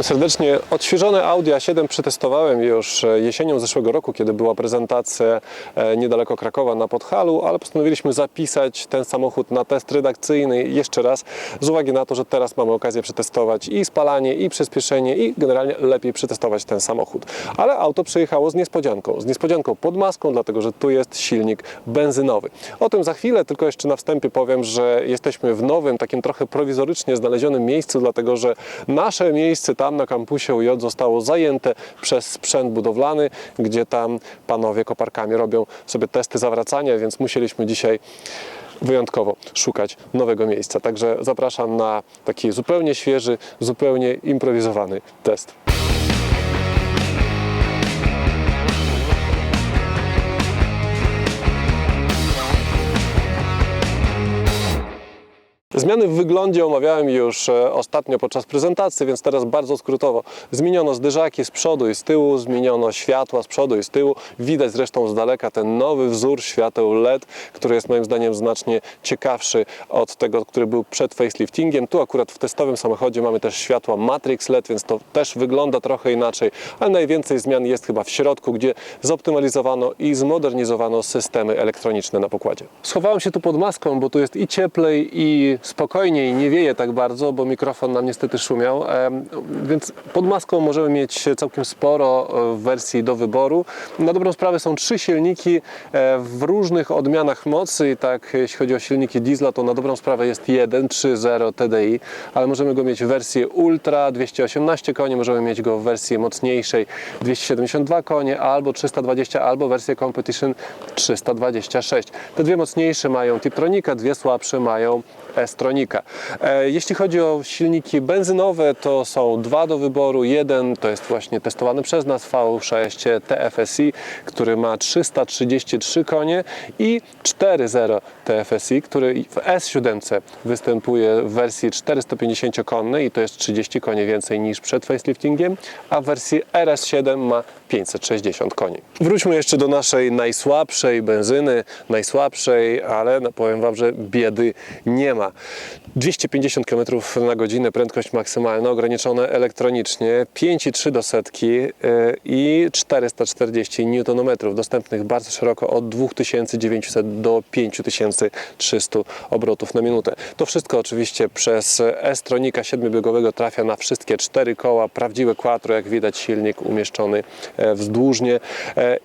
Witam serdecznie. Odświeżone Audi A7 przetestowałem już jesienią zeszłego roku, kiedy była prezentacja niedaleko Krakowa na Podhalu, ale postanowiliśmy zapisać ten samochód na test redakcyjny jeszcze raz, z uwagi na to, że teraz mamy okazję przetestować i spalanie, i przyspieszenie, i generalnie lepiej przetestować ten samochód. Ale auto przyjechało z niespodzianką pod maską, dlatego że tu jest silnik benzynowy. O tym za chwilę, tylko jeszcze na wstępie powiem, że jesteśmy w nowym, takim trochę prowizorycznie znalezionym miejscu, dlatego że nasze miejsce tam na kampusie UJ zostało zajęte przez sprzęt budowlany, gdzie tam panowie koparkami robią sobie testy zawracania, więc musieliśmy dzisiaj wyjątkowo szukać nowego miejsca. Także zapraszam na taki zupełnie świeży, zupełnie improwizowany test. Zmiany w wyglądzie omawiałem już ostatnio podczas prezentacji, więc teraz bardzo skrótowo. Zmieniono zderzaki z przodu i z tyłu, zmieniono światła z przodu i z tyłu. Widać zresztą z daleka ten nowy wzór świateł LED, który jest moim zdaniem znacznie ciekawszy od tego, który był przed faceliftingiem. Tu akurat w testowym samochodzie mamy też światła Matrix LED, więc to też wygląda trochę inaczej, ale najwięcej zmian jest chyba w środku, gdzie zoptymalizowano i zmodernizowano systemy elektroniczne na pokładzie. Schowałem się tu pod maską, bo tu jest i cieplej, i spokojniej, nie wieje tak bardzo, bo mikrofon nam niestety szumiał, więc pod maską możemy mieć całkiem sporo w wersji do wyboru. Na dobrą sprawę są 3 silniki w różnych odmianach mocy i tak jeśli chodzi o silniki diesla, to na dobrą sprawę jest 1.3.0 TDI, ale możemy go mieć w wersji Ultra 218 koni, możemy mieć go w wersji mocniejszej 272 konie, albo 320, albo wersję Competition 326. Te dwie mocniejsze mają Tiptronika, dwie słabsze mają S-Tronika. Jeśli chodzi o silniki benzynowe, to są 2 do wyboru. Jeden to jest właśnie testowany przez nas V6 TFSI, który ma 333 konie, i 4.0 TFSI, który w S7 występuje w wersji 450-konnej i to jest 30 koni więcej niż przed faceliftingiem, a w wersji RS7 ma 560 koni. Wróćmy jeszcze do naszej najsłabszej benzyny, ale powiem Wam, że biedy nie ma. 250 km na godzinę prędkość maksymalna, ograniczone elektronicznie, 5,3 do setki i 440 Nm, dostępnych bardzo szeroko od 2900 do 5300 obrotów na minutę. To wszystko oczywiście przez S-Tronika 7-biegowego trafia na wszystkie 4 koła, prawdziwe quattro, jak widać silnik umieszczony wzdłużnie,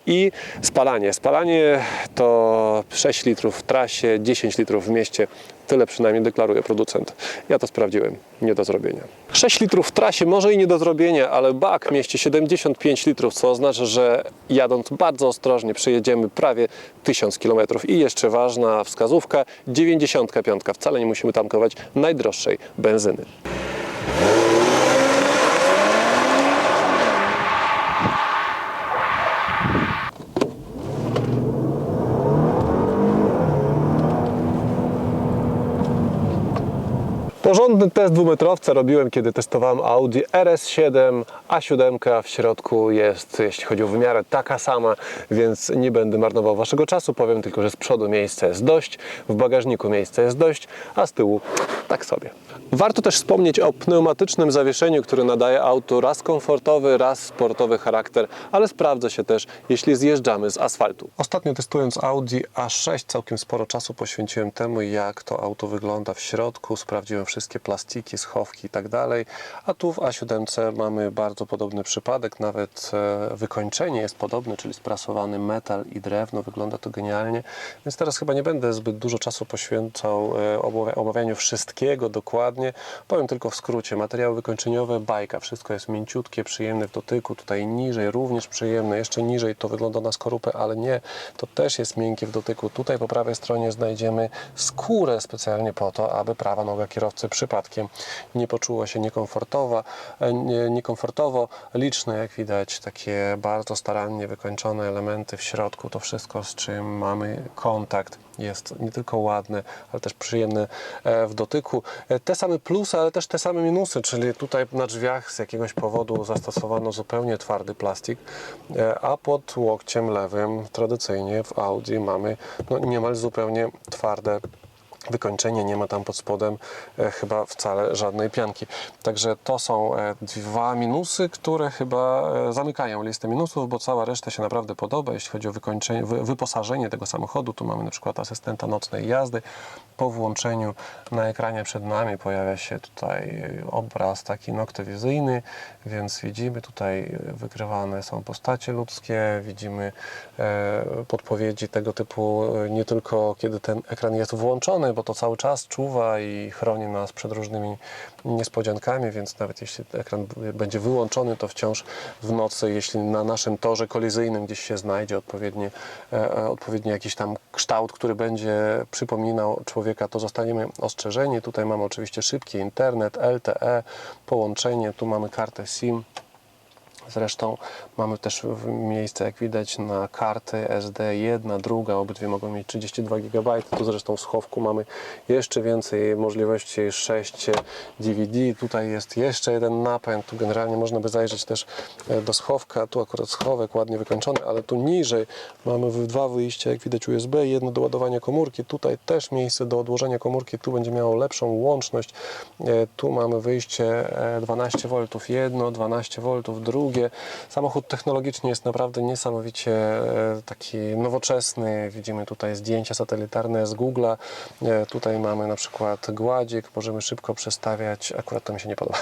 i spalanie. Spalanie to 6 litrów w trasie, 10 litrów w mieście. Tyle przynajmniej deklaruje producent. Ja to sprawdziłem. Nie do zrobienia. 6 litrów w trasie może i nie do zrobienia, ale bak mieści 75 litrów, co oznacza, że jadąc bardzo ostrożnie przejedziemy prawie 1000 km. I jeszcze ważna wskazówka, 95. Wcale nie musimy tankować najdroższej benzyny. Porządny test dwumetrowca robiłem, kiedy testowałem Audi RS7, A7 w środku jest, jeśli chodzi o wymiarę, taka sama, więc nie będę marnował Waszego czasu. Powiem tylko, że z przodu miejsca jest dość, w bagażniku miejsca jest dość, a z tyłu tak sobie. Warto też wspomnieć o pneumatycznym zawieszeniu, które nadaje autu raz komfortowy, raz sportowy charakter, ale sprawdza się też, jeśli zjeżdżamy z asfaltu. Ostatnio testując Audi A6 całkiem sporo czasu poświęciłem temu, jak to auto wygląda w środku. Sprawdziłem wszystkie plastiki, schowki i tak dalej, a tu w A7 mamy bardzo podobny przypadek, nawet wykończenie jest podobne, czyli sprasowany metal i drewno, wygląda to genialnie, więc teraz chyba nie będę zbyt dużo czasu poświęcał omawianiu wszystkiego dokładnie. Powiem tylko w skrócie, materiały wykończeniowe, bajka, wszystko jest mięciutkie, przyjemne w dotyku, tutaj niżej również przyjemne, jeszcze niżej to wygląda na skorupę, ale nie, to też jest miękkie w dotyku. Tutaj po prawej stronie znajdziemy skórę specjalnie po to, aby prawa noga kierowcy przypadkiem nie poczuła się niekomfortowo. Liczne, jak widać, takie bardzo starannie wykończone elementy w środku, to wszystko, z czym mamy kontakt, jest nie tylko ładne, ale też przyjemne w dotyku. Te same plusy, ale też te same minusy, czyli tutaj na drzwiach z jakiegoś powodu zastosowano zupełnie twardy plastik, a pod łokciem lewym tradycyjnie w Audi mamy niemal zupełnie twarde wykończenie, nie ma tam pod spodem chyba wcale żadnej pianki. Także to są dwa minusy, które chyba zamykają listę minusów, bo cała reszta się naprawdę podoba, jeśli chodzi o wykończenie, wyposażenie tego samochodu. Tu mamy na przykład asystenta nocnej jazdy. Po włączeniu na ekranie przed nami pojawia się tutaj obraz taki noktowizyjny, więc widzimy tutaj wykrywane są postacie ludzkie, widzimy podpowiedzi tego typu nie tylko kiedy ten ekran jest włączony, bo to cały czas czuwa i chroni nas przed różnymi niespodziankami, więc nawet jeśli ekran będzie wyłączony, to wciąż w nocy, jeśli na naszym torze kolizyjnym gdzieś się znajdzie odpowiedni jakiś tam kształt, który będzie przypominał człowieka, to zostaniemy ostrzeżeni. Tutaj mamy oczywiście szybki internet, LTE, połączenie, tu mamy kartę SIM. Zresztą mamy też miejsce, jak widać, na karty SD, jedna, druga, obydwie mogą mieć 32 GB. Tu zresztą w schowku mamy jeszcze więcej możliwości, 6 DVD. Tutaj jest jeszcze jeden napęd. Tu generalnie można by zajrzeć też do schowka. Tu akurat schowek ładnie wykończony, ale tu niżej mamy dwa wyjścia, jak widać USB, jedno do ładowania komórki. Tutaj też miejsce do odłożenia komórki. Tu będzie miało lepszą łączność. Tu mamy wyjście 12 V jedno, 12 V drugie. Samochód technologicznie jest naprawdę niesamowicie taki nowoczesny. Widzimy tutaj zdjęcia satelitarne z Google'a. Tutaj mamy na przykład gładzik. Możemy szybko przestawiać, akurat to mi się nie podoba,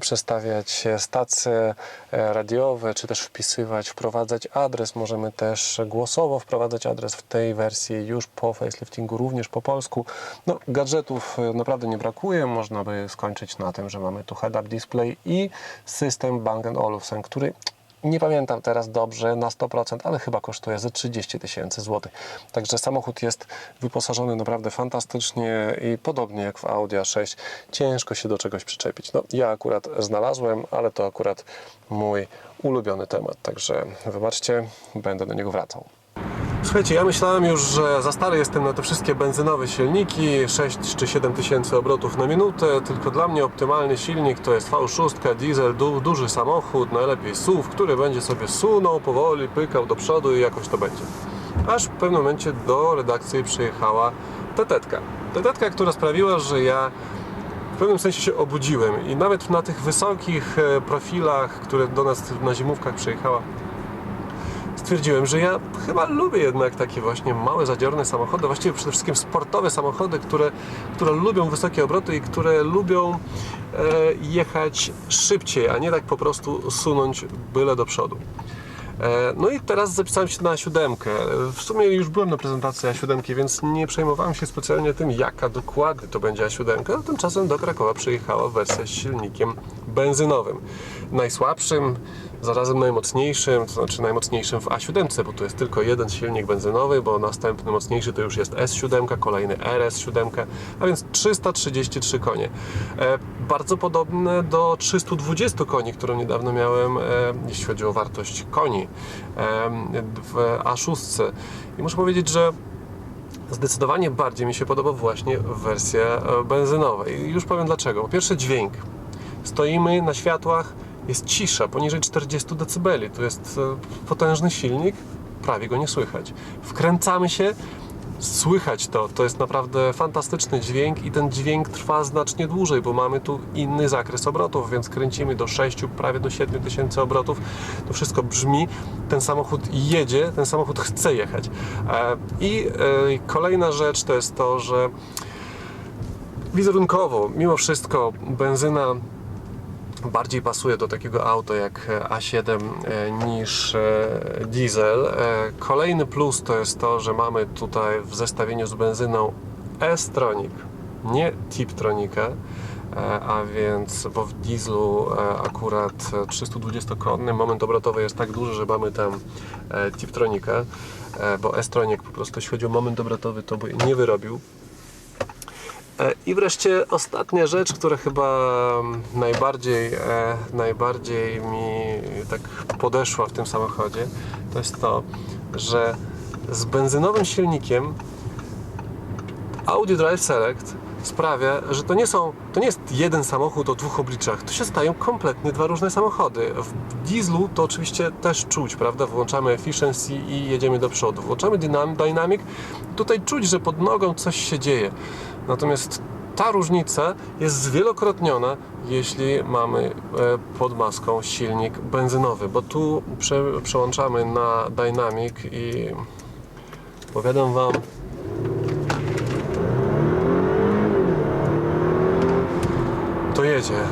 przestawiać stacje radiowe, czy też wprowadzać adres. Możemy też głosowo wprowadzać adres w tej wersji już po faceliftingu, również po polsku. No, gadżetów naprawdę nie brakuje. Można by skończyć na tym, że mamy tu head-up display i system Bang & Olufsen, który nie pamiętam teraz dobrze na 100%, ale chyba kosztuje ze 30 000 złotych. Także samochód jest wyposażony naprawdę fantastycznie i podobnie jak w Audi A6 ciężko się do czegoś przyczepić. No, ja akurat znalazłem, ale to akurat mój ulubiony temat, także wybaczcie, będę do niego wracał. Słuchajcie, ja myślałem już, że za stary jestem na te wszystkie benzynowe silniki, 6 czy 7 tysięcy obrotów na minutę, tylko dla mnie optymalny silnik to jest V6, diesel, duży samochód, najlepiej SUV, który będzie sobie sunął powoli, pykał do przodu i jakoś to będzie. Aż w pewnym momencie do redakcji przyjechała tetetka, która sprawiła, że ja w pewnym sensie się obudziłem i nawet na tych wysokich profilach, które do nas na zimówkach przyjechała, stwierdziłem, że ja chyba lubię jednak takie właśnie małe, zadziorne samochody, właściwie przede wszystkim sportowe samochody, które lubią wysokie obroty i które lubią jechać szybciej, a nie tak po prostu sunąć byle do przodu. No i teraz zapisałem się na A7. W sumie już byłem na prezentacji A7, więc nie przejmowałem się specjalnie tym, jaka dokładnie to będzie A7. A tymczasem do Krakowa przyjechała wersja z silnikiem benzynowym. Najsłabszym, zarazem najmocniejszym, to znaczy najmocniejszym w A7, bo tu jest tylko jeden silnik benzynowy, bo następny mocniejszy to już jest S7, kolejny RS7, a więc 333 konie. Bardzo podobne do 320 koni, którą niedawno miałem, jeśli chodzi o wartość koni w A6. I muszę powiedzieć, że zdecydowanie bardziej mi się podoba właśnie wersja benzynowa. I już powiem dlaczego. Po pierwsze dźwięk. Stoimy na światłach, jest cisza, poniżej 40 dB. To jest potężny silnik, prawie go nie słychać. Wkręcamy się, słychać to. To jest naprawdę fantastyczny dźwięk i ten dźwięk trwa znacznie dłużej, bo mamy tu inny zakres obrotów, więc kręcimy do 6, prawie do 7 tysięcy obrotów. To wszystko brzmi, ten samochód jedzie, ten samochód chce jechać. I kolejna rzecz to jest to, że wizerunkowo, mimo wszystko, benzyna bardziej pasuje do takiego auta jak A7 niż diesel. Kolejny plus to jest to, że mamy tutaj w zestawieniu z benzyną S-Tronic, nie Tiptronika, a więc, bo w dieslu akurat 320-konny moment obrotowy jest tak duży, że mamy tam Tiptronika, bo S-Tronic po prostu, jeśli chodzi o moment obrotowy, to by nie wyrobił. I wreszcie ostatnia rzecz, która chyba najbardziej mi tak podeszła w tym samochodzie, to jest to, że z benzynowym silnikiem Audi Drive Select sprawia, że to nie jest jeden samochód o dwóch obliczach, to się stają kompletnie dwa różne samochody. W dieslu to oczywiście też czuć, prawda? Włączamy efficiency i jedziemy do przodu. Włączamy dynamic, tutaj czuć, że pod nogą coś się dzieje. Natomiast ta różnica jest zwielokrotniona, jeśli mamy pod maską silnik benzynowy, bo tu przełączamy na dynamic i powiadam Wam,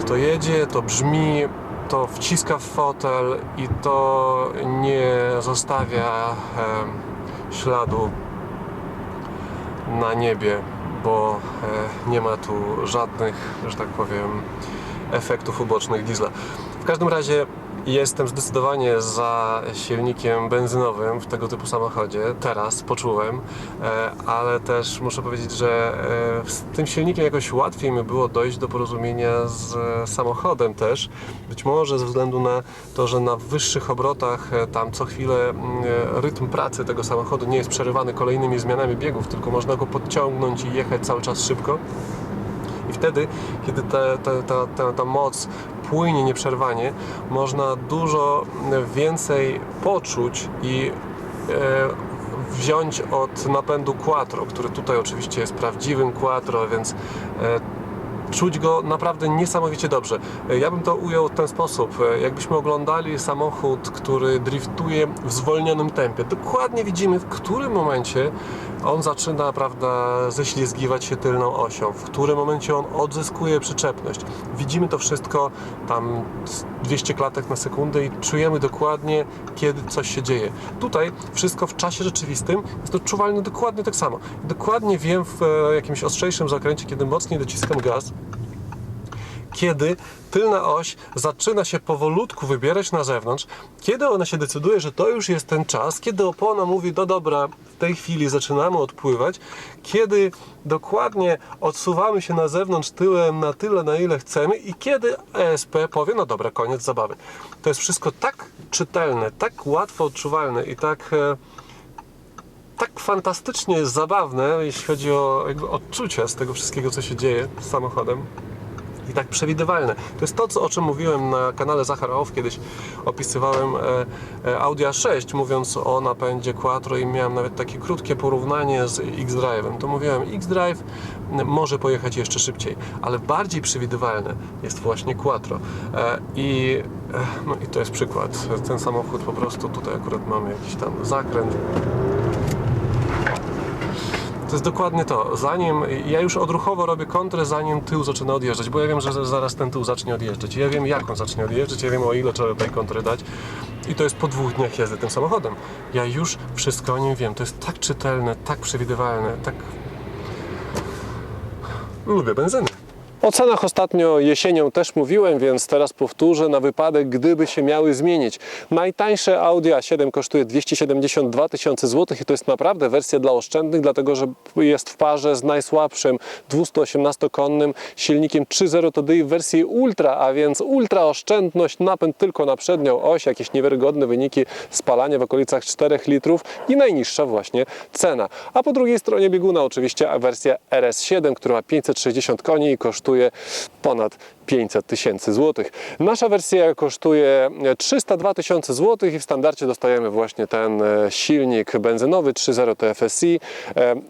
to jedzie, to brzmi, to wciska w fotel i to nie zostawia śladu na niebie, bo nie ma tu żadnych, że tak powiem, efektów ubocznych diesla. W każdym razie jestem zdecydowanie za silnikiem benzynowym w tego typu samochodzie. Teraz poczułem, ale też muszę powiedzieć, że z tym silnikiem jakoś łatwiej mi było dojść do porozumienia z samochodem też. Być może ze względu na to, że na wyższych obrotach tam co chwilę rytm pracy tego samochodu nie jest przerywany kolejnymi zmianami biegów, tylko można go podciągnąć i jechać cały czas szybko. I wtedy, kiedy ta moc płynie nieprzerwanie, można dużo więcej poczuć i wziąć od napędu quattro, który tutaj oczywiście jest prawdziwym quattro, więc czuć go naprawdę niesamowicie dobrze. Ja bym to ujął w ten sposób. Jakbyśmy oglądali samochód, który driftuje w zwolnionym tempie. Dokładnie widzimy, w którym momencie on zaczyna, prawda, ześlizgiwać się tylną osią, w którym momencie on odzyskuje przyczepność. Widzimy to wszystko tam 200 klatek na sekundę i czujemy dokładnie, kiedy coś się dzieje. Tutaj wszystko w czasie rzeczywistym jest to czuwalne dokładnie tak samo. Dokładnie wiem w jakimś ostrzejszym zakręcie, kiedy mocniej dociskam gaz, kiedy tylna oś zaczyna się powolutku wybierać na zewnątrz, kiedy ona się decyduje, że to już jest ten czas, kiedy opona mówi, no dobra, w tej chwili zaczynamy odpływać, kiedy dokładnie odsuwamy się na zewnątrz tyłem na tyle, na ile chcemy i kiedy ESP powie, no dobra, koniec zabawy. To jest wszystko tak czytelne, tak łatwo odczuwalne i tak fantastycznie zabawne, jeśli chodzi o jakby odczucia z tego wszystkiego, co się dzieje z samochodem. I tak przewidywalne. To jest to, o czym mówiłem na kanale Zachar Off. Kiedyś opisywałem Audi A6, mówiąc o napędzie Quattro i miałem nawet takie krótkie porównanie z X-Drive'em. To mówiłem, X-Drive może pojechać jeszcze szybciej, ale bardziej przewidywalne jest właśnie Quattro. I to jest przykład. Ten samochód po prostu, tutaj akurat mamy jakiś tam zakręt. To jest dokładnie to. Ja już odruchowo robię kontrę, zanim tył zaczyna odjeżdżać, bo ja wiem, że zaraz ten tył zacznie odjeżdżać. Ja wiem, jak on zacznie odjeżdżać, ja wiem, o ile trzeba tej kontry dać. I to jest po 2 dniach jazdy tym samochodem. Ja już wszystko o nim wiem. To jest tak czytelne, tak przewidywalne, tak... Lubię benzyny. O cenach ostatnio jesienią też mówiłem, więc teraz powtórzę na wypadek, gdyby się miały zmienić. Najtańsze Audi A7 kosztuje 272 tysiące złotych i to jest naprawdę wersja dla oszczędnych, dlatego że jest w parze z najsłabszym 218-konnym silnikiem 3.0 TDI w wersji Ultra, a więc ultra oszczędność, napęd tylko na przednią oś, jakieś niewiarygodne wyniki, spalanie w okolicach 4 litrów i najniższa właśnie cena. A po drugiej stronie bieguna oczywiście wersja RS7, która ma 560 koni i kosztuje ponad 500 tysięcy złotych. Nasza wersja kosztuje 302 tysiące złotych i w standardzie dostajemy właśnie ten silnik benzynowy 3.0 TFSI,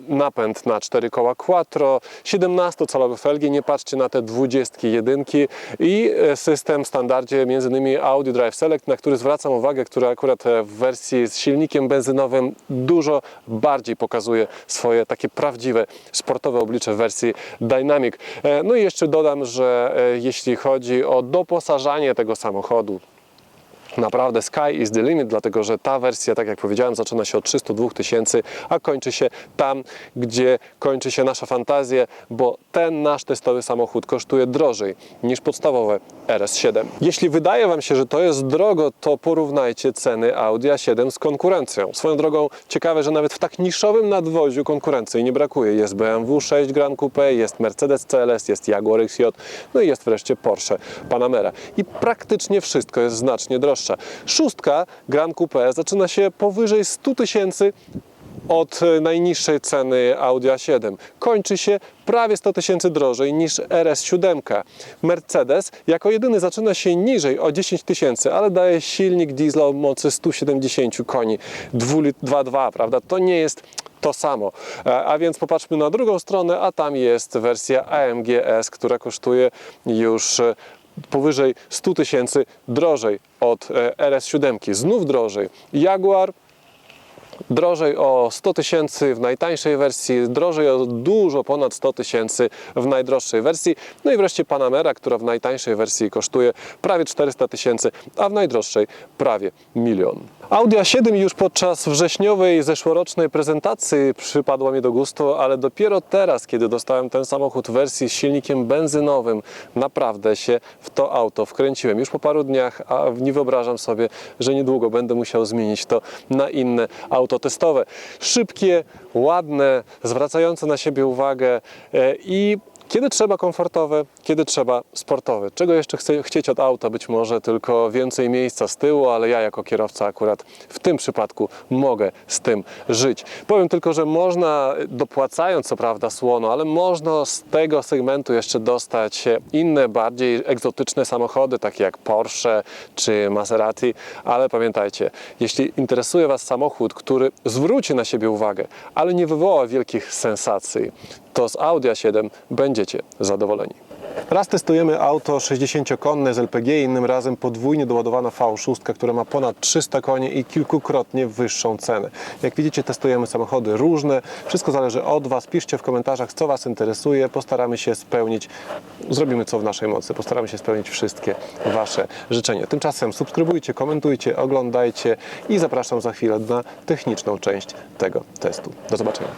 napęd na 4 koła Quattro, 17-calowe felgi, nie patrzcie na te 21 i system w standardzie m.in. Audi Drive Select, na który zwracam uwagę, który akurat w wersji z silnikiem benzynowym dużo bardziej pokazuje swoje takie prawdziwe sportowe oblicze w wersji Dynamic. No i jeszcze dodam, że jeśli chodzi o doposażanie tego samochodu, naprawdę sky is the limit, dlatego że ta wersja, tak jak powiedziałem, zaczyna się od 302 tysięcy, a kończy się tam, gdzie kończy się nasza fantazja, bo ten nasz testowy samochód kosztuje drożej niż podstawowe RS7. Jeśli wydaje Wam się, że to jest drogo, to porównajcie ceny Audi A7 z konkurencją. Swoją drogą ciekawe, że nawet w tak niszowym nadwoziu konkurencji nie brakuje. Jest BMW 6 Gran Coupe, jest Mercedes CLS, jest Jaguar XJ, no i jest wreszcie Porsche Panamera. I praktycznie wszystko jest znacznie droższe. 6 Gran Coupe zaczyna się powyżej 100 tysięcy od najniższej ceny Audi A7. Kończy się prawie 100 000 drożej niż RS7. Mercedes jako jedyny zaczyna się niżej o 10 000, ale daje silnik diesla o mocy 170 koni, 2.2, prawda? To nie jest to samo. A więc popatrzmy na drugą stronę, a tam jest wersja AMG S, która kosztuje już powyżej 100 000 drożej od RS7. Znów drożej. Jaguar drożej o 100 000 w najtańszej wersji, drożej o dużo ponad 100 000 w najdroższej wersji. No i wreszcie Panamera, która w najtańszej wersji kosztuje prawie 400 000, a w najdroższej prawie 1 000 000. Audi A7 już podczas wrześniowej zeszłorocznej prezentacji przypadła mi do gustu, ale dopiero teraz, kiedy dostałem ten samochód w wersji z silnikiem benzynowym, naprawdę się w to auto wkręciłem. Już po paru dniach, a nie wyobrażam sobie, że niedługo będę musiał zmienić to na inne auto testowe. Szybkie, ładne, zwracające na siebie uwagę i kiedy trzeba komfortowe, kiedy trzeba sportowe. Czego jeszcze chcieć od auta? Być może tylko więcej miejsca z tyłu, ale ja jako kierowca akurat w tym przypadku mogę z tym żyć. Powiem tylko, że można, dopłacając co prawda słono, ale można z tego segmentu jeszcze dostać inne, bardziej egzotyczne samochody, takie jak Porsche czy Maserati, ale pamiętajcie, jeśli interesuje Was samochód, który zwróci na siebie uwagę, ale nie wywoła wielkich sensacji, to z Audi A7 będziecie zadowoleni. Raz testujemy auto 60-konne z LPG, innym razem podwójnie doładowana V6, która ma ponad 300 koni i kilkukrotnie wyższą cenę. Jak widzicie, testujemy samochody różne. Wszystko zależy od Was. Piszcie w komentarzach, co Was interesuje. Postaramy się spełnić, zrobimy co w naszej mocy. Postaramy się spełnić wszystkie Wasze życzenia. Tymczasem subskrybujcie, komentujcie, oglądajcie i zapraszam za chwilę na techniczną część tego testu. Do zobaczenia.